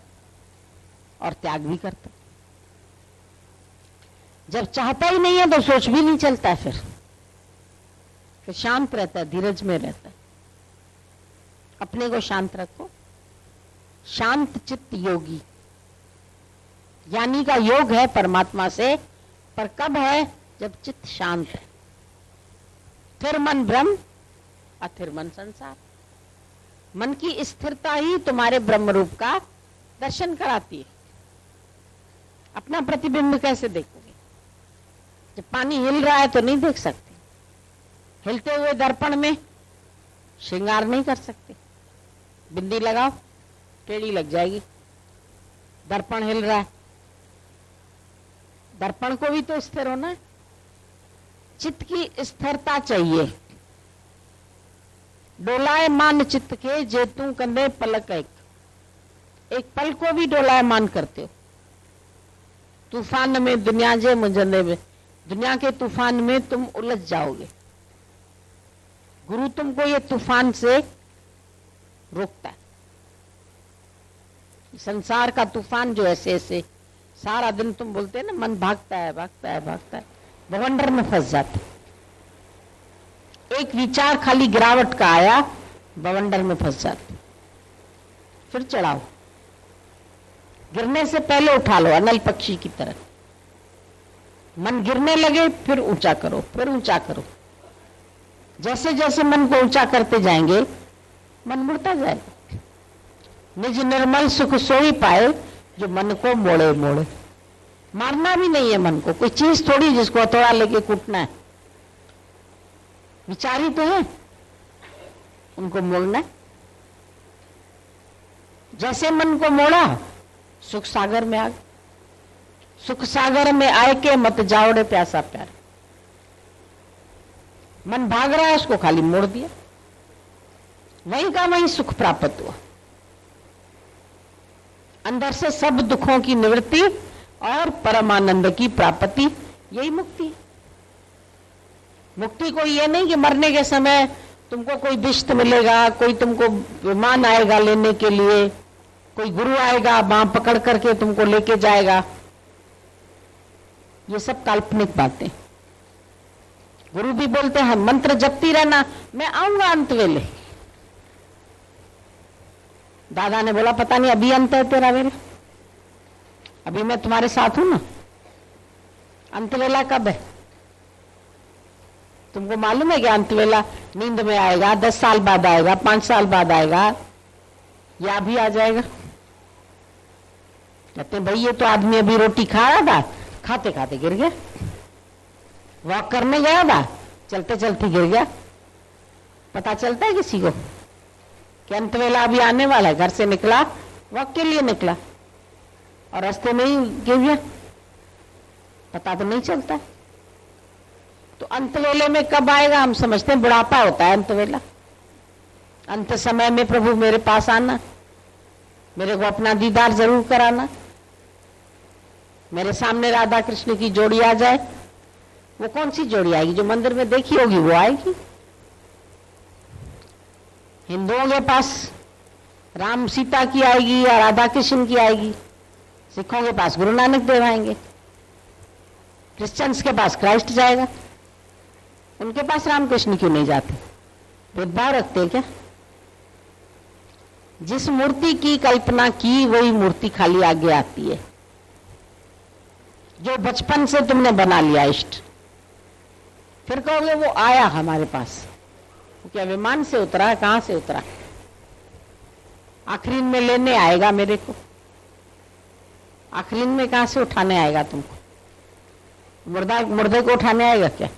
और त्याग भी करता है। जब चाहता ही नहीं है तो सोच भी नहीं चलता है, फिर शांत रहता है, धीरज में रहता है। अपने को शांत रखो। शांत चित्त योगी, ज्ञानी का योग है परमात्मा से, पर कब है, जब चित्त शांत है। फिर मन ब्रह्म और फिर मन संसार। मन की स्थिरता ही तुम्हारे ब्रह्म रूप का दर्शन कराती है। अपना प्रतिबिंब कैसे देखोगे। जब पानी हिल रहा है तो नहीं देख सकते, हिलते हुए दर्पण में श्रृंगार नहीं कर सकते। बिंदी लगाओ, टेढ़ी लग जाएगी। दर्पण हिल रहा है, दर्पण को भी तो स्थिर होना है। चित्त की स्थिरता चाहिए। डोलायमान चित्त के जे तू कंधे पलक एक पल को भी डोलायमान करते हो। तूफान में दुनिया जे मुंझंदे में, दुनिया के तूफान में तुम उलझ जाओगे। गुरु तुमको ये तूफान से रोकता है। संसार का तूफान जो ऐसे ऐसे सारा दिन तुम बोलते हैं ना, मन भागता है भागता है भागता है, बवंडर में फंस जाते। एक विचार खाली गिरावट का आया, बवंडर में फंस जाते। फिर चढ़ाओ, गिरने से पहले उठा लो, अनल पक्षी की तरह। मन गिरने लगे फिर ऊंचा करो, फिर ऊंचा करो। जैसे जैसे मन को ऊंचा करते जाएंगे मन मुड़ता जाएगा। निज निर्मल सुख सोई पाए जो मन को मोड़े मोड़े। मारना भी नहीं है मन को, कोई चीज थोड़ी जिसको हथौड़ा लेके कूटना है। विचारी तो है, उनको मोड़ना है। जैसे मन को मोड़ा सुख सागर में आ गए। सुख सागर में आए के मत जाओड़े प्यासा प्यार। मन भाग रहा है, उसको खाली मोड़ दिया, वहीं का वहीं सुख प्राप्त हुआ। अंदर से सब दुखों की निवृत्ति और परमानंद की प्राप्ति, यही मुक्ति है। मुक्ति कोई ये नहीं कि मरने के समय तुमको कोई बिश्त मिलेगा, कोई तुमको विमान आएगा लेने के लिए, कोई गुरु आएगा बांह पकड़ करके तुमको लेके जाएगा। ये सब काल्पनिक बातें। गुरु भी बोलते हैं मंत्र जपती रहना, मैं आऊंगा अंत वेले। दादा ने बोला पता नहीं अभी अंत है तेरा वेला, अभी मैं तुम्हारे साथ हूं ना, अंत वेला कब है? तुमको मालूम है कि अंत वेला नींद में आएगा, 10 साल बाद आएगा, 5 साल बाद आएगा, या अभी आ जाएगा? कहते भाई ये तो आदमी अभी रोटी खा रहा था, खाते खाते गिर गया। वॉक करने गया था, चलते चलते गिर गया। पता चलता है किसी को कि अंत वेला अभी आने वाला है? घर से निकला, वॉक के लिए निकला और रास्ते में ही गिर गया, पता तो नहीं चलता। तो अंत वेले में कब आएगा? हम समझते हैं बुढ़ापा होता है अंत वेला। अंत समय में प्रभु मेरे पास आना, मेरे को अपना दीदार जरूर कराना, मेरे सामने राधा कृष्ण की जोड़ी आ जाए। वो कौन सी जोड़ी आएगी? जो मंदिर में देखी होगी वो आएगी। हिंदुओं के पास राम सीता की आएगी या राधा कृष्ण की आएगी। सिखों के पास गुरु नानक देव आएंगे, क्रिश्चियंस के पास क्राइस्ट जाएगा। उनके पास रामकृष्ण क्यों नहीं जाते? भेदभाव रखते हैं क्या? जिस मूर्ति की कल्पना की वही मूर्ति खाली आगे आती है। जो बचपन से तुमने बना लिया इष्ट, फिर कहोगे वो आया हमारे पास, वो क्या विमान से उतरा? कहां से उतरा? आखिरी में लेने आएगा मेरे को, आखिरी में कहां से उठाने आएगा तुमको? मुर्दे को उठाने आएगा क्या?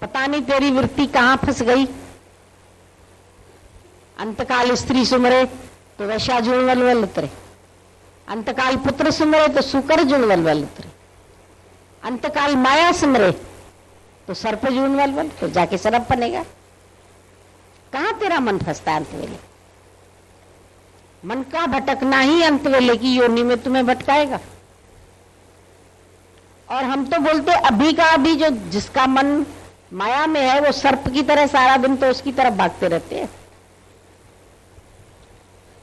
पता नहीं तेरी वृत्ति कहां फंस गई। अंतकाल स्त्री सुमरे तो वैश्या जुड़वल उतरे, अंतकाल पुत्र सुमरे तो सुकर जुड़वल उतरे, अंतकाल माया सुमरे तो सर्प जुड़वल, तो जाके सर्प बनेगा। कहां तेरा मन फंसता है अंत वेले? मन का भटकना ही अंत वेले की योनि में तुम्हें भटकाएगा। और हम तो बोलते अभी का अभी, जो जिसका मन माया में है वो सर्प की तरह सारा दिन तो उसकी तरफ भागते रहते हैं,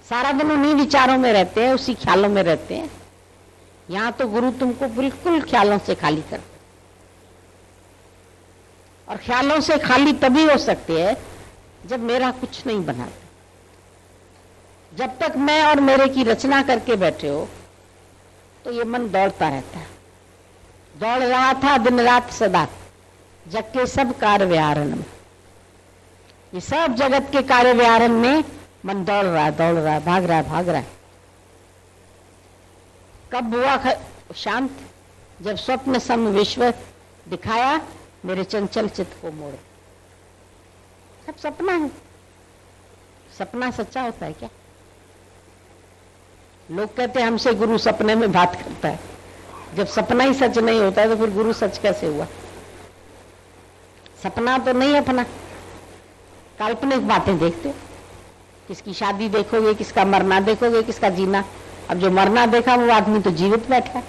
सारा दिन उन्हीं विचारों में रहते हैं, उसी ख्यालों में रहते हैं। यहां तो गुरु तुमको बिल्कुल ख्यालों से खाली कर, और ख्यालों से खाली तभी हो सकते हैं जब मेरा कुछ नहीं बना। जब तक मैं और मेरे की रचना करके बैठे हो तो ये मन दौड़ता रहता है। दौड़ रहा था दिन रात सदा, जग के सब कार्य व्यवहारन में। ये सब जगत के कार्य व्यवहारन में मन दौड़ रहा है, भाग रहा है। कब हुआ शांत? जब स्वप्न सम विश्व दिखाया मेरे चंचल चित्त को मोड़े। सब सपना है, सपना सच्चा होता है क्या? लोग कहते हैं हमसे गुरु सपने में बात करता है। जब सपना ही सच नहीं होता है तो फिर गुरु सच कैसे हुआ? सपना तो नहीं अपना, काल्पनिक बातें देखते हो। किसकी शादी देखोगे, किसका मरना देखोगे, किसका जीना। अब जो मरना देखा वो आदमी तो जीवित बैठा है,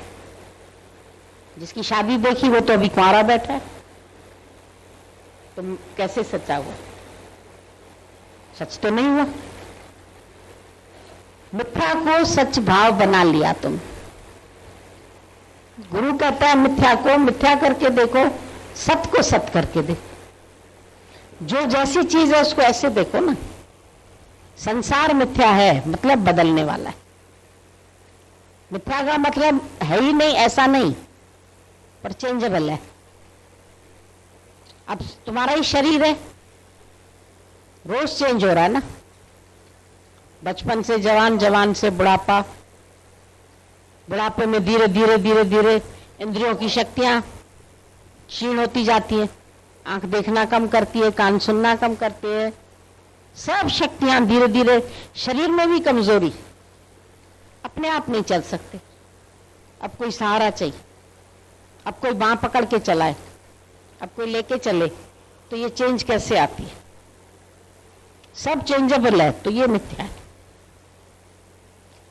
जिसकी शादी देखी वो तो अभी कुंवारा बैठा है। तो कैसे सच्चा हुआ? सच तो नहीं हुआ। मिथ्या को सच भाव बना लिया तुम। गुरु कहता है मिथ्या को मिथ्या करके देखो, सत्य को सत्य करके देखो। जो जैसी चीज है उसको ऐसे देखो ना। संसार मिथ्या है मतलब बदलने वाला है। मिथ्या का मतलब है ही नहीं ऐसा नहीं, पर चेंजेबल है। अब तुम्हारा ही शरीर है, रोज चेंज हो रहा है ना। बचपन से जवान, जवान से बुढ़ापा, बुढ़ापे में धीरे धीरे धीरे धीरे इंद्रियों की शक्तियां क्षीण होती जाती है। आंख देखना कम करती है, कान सुनना कम करती है, सब शक्तियां धीरे धीरे। शरीर में भी कमजोरी, अपने आप नहीं चल सकते, अब कोई सहारा चाहिए, अब कोई बांह पकड़ के चलाए, अब कोई लेके चले। तो ये चेंज कैसे आती है? सब चेंजेबल है, तो ये मिथ्या है।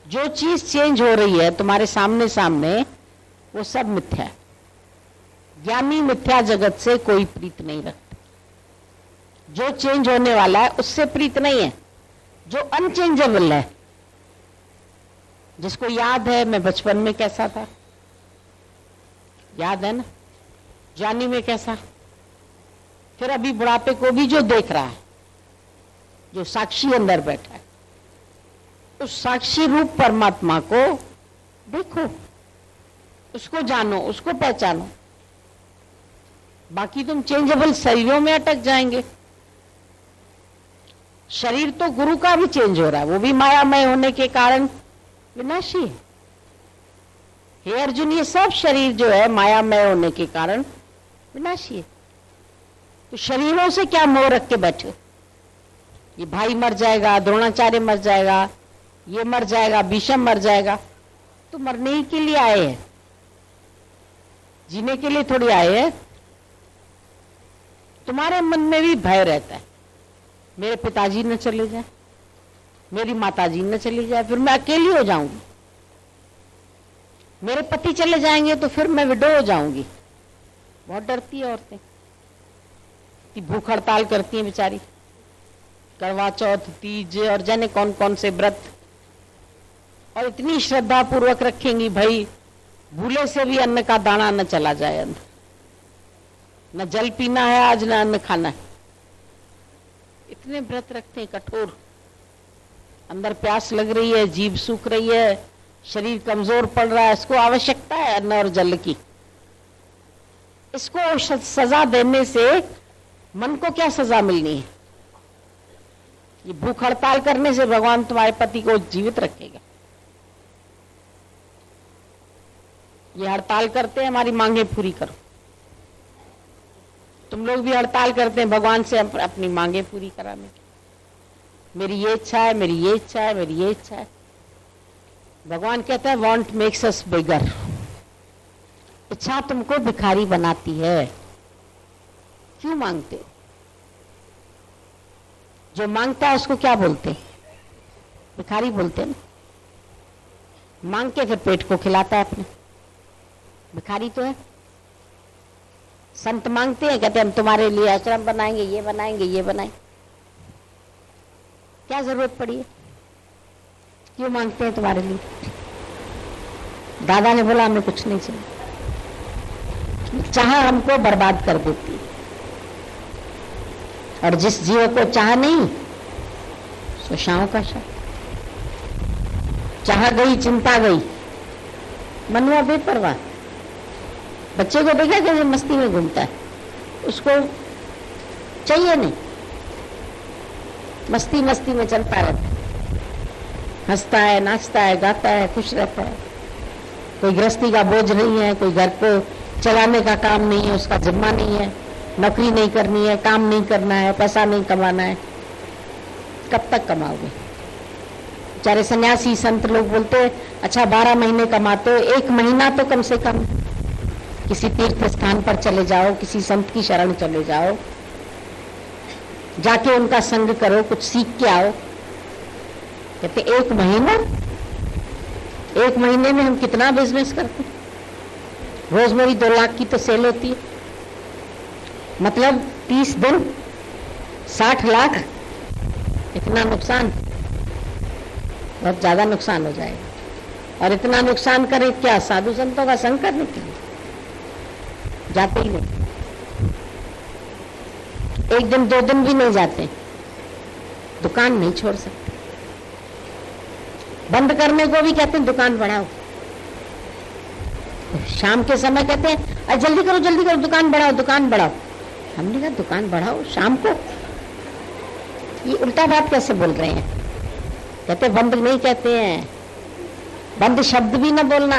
जो चीज चेंज हो रही है तुम्हारे सामने सामने, वो सब मिथ्या है। ज्ञानी मिथ्या जगत से कोई प्रीत नहीं रखता। जो चेंज होने वाला है उससे प्रीत नहीं है। जो अनचेंजेबल है, जिसको याद है मैं बचपन में कैसा था, याद है ना, ज्ञानी में कैसा, फिर अभी बुढ़ापे को भी जो देख रहा है, जो साक्षी अंदर बैठा है, उस साक्षी रूप परमात्मा को देखो, उसको जानो, उसको पहचानो। बाकी तुम चेंजेबल शरीरों में अटक जाएंगे। शरीर तो गुरु का भी चेंज हो रहा है, वो भी मायामय होने के कारण विनाशी है। हे अर्जुन, ये सब शरीर जो है मायामय होने के कारण विनाशी है। तो शरीरों से क्या मोह रख के बैठे? ये भाई मर जाएगा, द्रोणाचार्य मर जाएगा, ये मर जाएगा, भीष्म मर जाएगा। तो मरने ही के लिए आए हैं, जीने के लिए थोड़ी आए हैं। तुम्हारे मन में भी भय रहता है, मेरे पिताजी न चले जाए, मेरी माताजी न चली जाए, फिर मैं अकेली हो जाऊंगी। मेरे पति चले जाएंगे तो फिर मैं विडो हो जाऊंगी। बहुत डरती है औरतें, भूख हड़ताल करती हैं बेचारी, करवा चौथ, तीज और जाने कौन कौन से व्रत, और इतनी श्रद्धा पूर्वक रखेंगी भाई भूले से भी अन्न का दाना न चला जाए अंदर। न जल पीना है आज, न अन्न खाना है। इतने व्रत रखते हैं कठोर। अंदर प्यास लग रही है, जीभ सूख रही है, शरीर कमजोर पड़ रहा है, इसको आवश्यकता है अन्न और जल की। इसको सजा देने से मन को क्या सजा मिलनी है? ये भूख हड़ताल करने से भगवान तुम्हारे पति को जीवित रखेगा। ये हड़ताल करते हैं हमारी मांगे पूरी करो। तुम लोग भी हड़ताल करते हैं भगवान से अपनी मांगे पूरी कराने की। मेरी ये इच्छा है, मेरी ये इच्छा है, मेरी ये इच्छा है। भगवान कहता है वांट मेक्स अस बिगर। इच्छा तुमको भिखारी बनाती है। क्यों मांगते हो? जो मांगता है उसको क्या बोलते हैं? भिखारी बोलते हैं ना। मांग के फिर पेट को खिलाता है अपने, भिखारी तो है। संत मांगते हैं, कहते हैं हम तुम्हारे लिए आश्रम बनाएंगे, ये बनाएंगे, ये बनाएंगे। क्या जरूरत पड़ी है? क्यों मांगते हैं तुम्हारे लिए? दादा ने बोला हमें कुछ नहीं चाहिए। चाह हमको बर्बाद कर देती है, और जिस जीव को चाह नहीं सो शाम का शाम। चाह गई चिंता गई, मनवा बेपरवाह। बच्चे को देखा कैसे मस्ती में घूमता है, उसको चाहिए नहीं, मस्ती मस्ती में चलता रहता है, हंसता है, नाचता है, गाता है, खुश रहता है। कोई गृहस्थी का बोझ नहीं है, कोई घर को चलाने का काम नहीं है, उसका जिम्मा नहीं है, नौकरी नहीं करनी है, काम नहीं करना है, पैसा नहीं कमाना है। कब तक कमाओगे? बेचारे सन्यासी संत लोग बोलते हैं अच्छा 12 महीने कमाते हो, 1 महीना तो कम से कम किसी तीर्थ स्थान पर चले जाओ, किसी संत की शरण चले जाओ, जाके उनका संग करो, कुछ सीख के आओ। कहते 1 महीना, 1 महीने में हम कितना बिजनेस करते। रोज मेरी 2 लाख की तो सेल होती है, मतलब 30 दिन 60 लाख, इतना नुकसान, बहुत ज्यादा नुकसान हो जाएगा। और इतना नुकसान करे क्या, साधु संतों का संग करने के लिए जाते ही नहीं। 1 दिन 2 दिन भी नहीं जाते, दुकान नहीं छोड़ सकते। बंद करने को भी कहते हैं दुकान बढ़ाओ, शाम के समय कहते हैं अरे जल्दी करो दुकान बढ़ाओ, दुकान बढ़ाओ। हमने कहा दुकान बढ़ाओ शाम को, ये उल्टा बात कैसे बोल रहे हैं। कहते बंद नहीं कहते हैं, बंद शब्द भी न बोलना,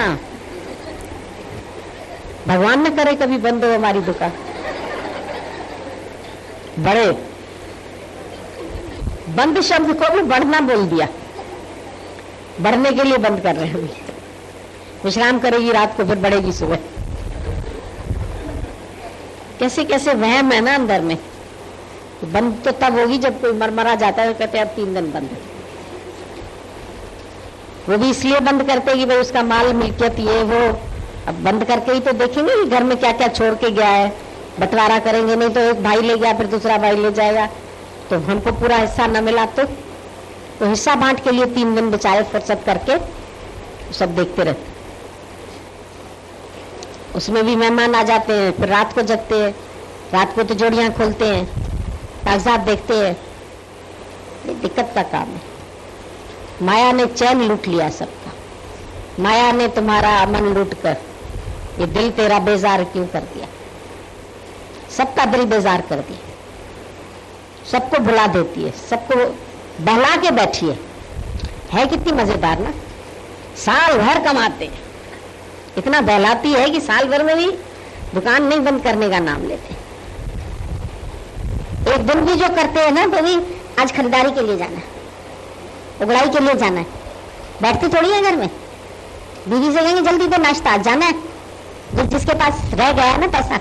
भगवान न करे कभी बंद हो हमारी दुकान। बड़े बंद शब्द को भी बढ़ना बोल दिया, बढ़ने के लिए बंद कर रहे हैं। अभी विश्राम करेगी रात को, फिर बढ़ेगी सुबह। कैसे कैसे वहम है ना अंदर में। तो बंद तो तब होगी जब कोई मरा जाता है, कहते हैं अब 3 दिन बंद है। वो भी इसलिए बंद करते कि भाई उसका माल मिल्कियत ये वो। अब बंद करके ही तो देखेंगे कि घर में क्या क्या छोड़ के गया है, बंटवारा करेंगे। नहीं तो एक भाई ले गया, फिर दूसरा भाई ले जाएगा, तो हमको पूरा हिस्सा न मिला तो हिस्सा बांट के लिए 3 दिन बेचारे फुर्सत करके सब देखते रहते। उसमें भी मेहमान आ जाते हैं, फिर रात को जगते हैं, रात को तो जोड़ियां खोलते हैं, कागजात देखते हैं। ये दिक्कत का काम है। माया ने चैन लूट लिया सबका, माया ने तुम्हारा मन लूट कर ये दिल तेरा बेजार क्यों कर दिया। सबका दिल बेजार कर दिया, सबको भुला देती है, सबको बहला के बैठी है कितनी मजेदार ना। साल भर कमाते हैं, इतना बहलाती है कि साल भर में भी दुकान नहीं बंद करने का नाम लेते। एक दिन भी जो करते हैं ना, तो भी आज खरीदारी के लिए जाना है, उगड़ाई के लिए जाना है। बैठते थोड़ी है घर में, बीवी से कहेंगे जल्दी दे नाश्ता, आज जाना है। जिसके पास रह गया है ना पैसा,